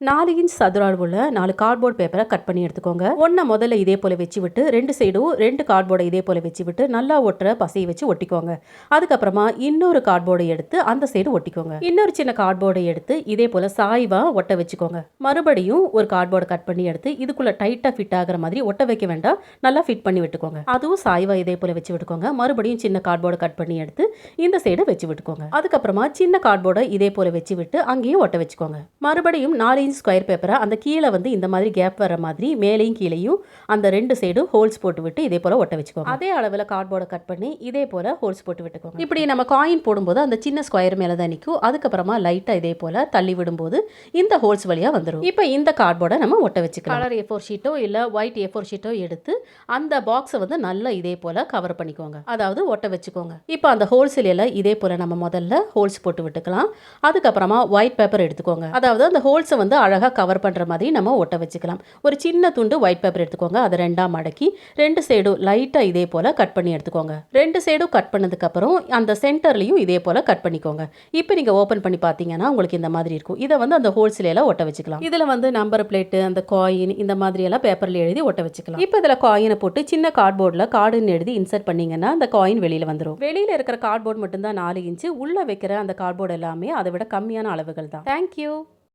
4 inch சதுர அளவுள்ள 4 cardboard பேப்பரை கட் பண்ணி எடுத்துக்கோங்க. ஒன்றை முதல்ல இதே போல் வச்சு விட்டு 2 சைடும் 2 கார்ட்போர்டை இதே போல் வச்சு விட்டு நல்லா ஒட்டுற பசையை வச்சு ஒட்டிக்கோங்க. அதுக்கப்புறமா இன்னொரு கார்ட்போர்டை எடுத்து அந்த சைடு ஒட்டிக்கோங்க. இன்னொரு சின்ன கார்ட்போர்டை எடுத்து இதே போல் சாய்வாக ஒட்ட வச்சுக்கோங்க. மறுபடியும் ஒரு கார்ட்போர்டை கட் பண்ணி எடுத்து இதுக்குள்ளே டைட்டாக ஃபிட் ஆகிற மாதிரி ஒட்ட வைக்க வேண்டாம், நல்லா ஃபிட் பண்ணி விட்டுக்கோங்க. அதுவும் சாய்வாக இதே போல் வச்சு விட்டுக்கோங்க. மறுபடியும் சின்ன கார்ட்போர்டை கட் பண்ணி எடுத்து இந்த சைடு வச்சு விட்டுக்கோங்க. அதுக்கப்புறமா சின்ன கார்ட்போர்டை இதே போல் வச்சு விட்டு அங்கேயும் ஒட்ட வச்சுக்கோங்க. மறுபடியும் 4 இன்ச் ஸ்கொயர் பேப்பரை அந்த கீழே இந்த மாதிரி கேப் வர மாதிரி மேலேயும் கீழேயும் அந்த 2 சைடும் ஹோல்ஸ் போட்டு விட்டு இதே போல் ஒட்ட வச்சுக்கோங்க. அதே அளவில் கார்ட்போர்டை கட் பண்ணி இதே போல் ஹோல்ஸ் போட்டு விட்டுக்கோங்க. இப்படி நம்ம காயின் போடும்போது அந்த சின்ன ஸ்கொயர் மேலே தான் நிற்கும். அதுக்கப்புறமா லைட்டாக இதே போல் தள்ளி விடும்போது இந்த ஹோல்ஸ் வழியாக வந்துடும். இப்போ இந்த கார்ட்போர்டை நம்ம ஒட்ட வச்சுக்கலாம். கலர் A4 ஷீட்டோ இல்லை ஒயிட் A4 ஷீட்டோ எடுத்து அந்த பாக்ஸை நல்லா இதே போல் கவர் பண்ணிக்கோங்க, அதாவது ஒட்ட வச்சுக்கோங்க. இப்போ அந்த ஹோல்ஸில் இதே போல் நம்ம முதல்ல ஹோல்ஸ் போட்டு விட்டுக்கலாம். அதுக்கப்புறமா ஒயிட் பேப்பர் எடுத்துக்கோங்க, அதாவது அந்த ஹோல்ஸை அழகாக கவர் பண்ணுற மாதிரி நம்ம ஒட்ட வச்சுக்கலாம். ஒரு சின்ன துண்டு ஒயிட் பேப்பர் எடுத்துக்கோங்க. அதை 2ஆக மடக்கி 2 சைடும் லைட்டாக இதே போல் கட் பண்ணி எடுத்துக்கோங்க. 2 சைடும் கட் பண்ணதுக்கப்புறம் அந்த சென்டர்லையும் இதே போல் கட் பண்ணிக்கோங்க. இப்போ நீங்கள் ஓப்பன் பண்ணி பார்த்தீங்கன்னா உங்களுக்கு இந்த மாதிரி இருக்கும். இதை அந்த ஹோல்ஸ்லாம் ஒட்ட வச்சுக்கலாம். இதில் நம்பர் பிளேட்டு, அந்த காயின், இந்த மாதிரியெல்லாம் பேப்பரில் எழுதி ஒட்ட வச்சுக்கலாம். இப்போ இதில் காயினை போட்டு சின்ன கார்ட்போர்டில் கார்டுன்னு எழுதி இன்சர்ட் பண்ணிங்கன்னா அந்த காயின் வெளியில் வந்துடும். வெளியில் இருக்கிற கார்ட்போர்ட் மட்டும்தான் 4 இன்ச்சு, உள்ளே வைக்கிற அந்த கார்ட்போர்டு எல்லாமே அதை விட கம்மியான அளவுகள் தான். தேங்க்யூ.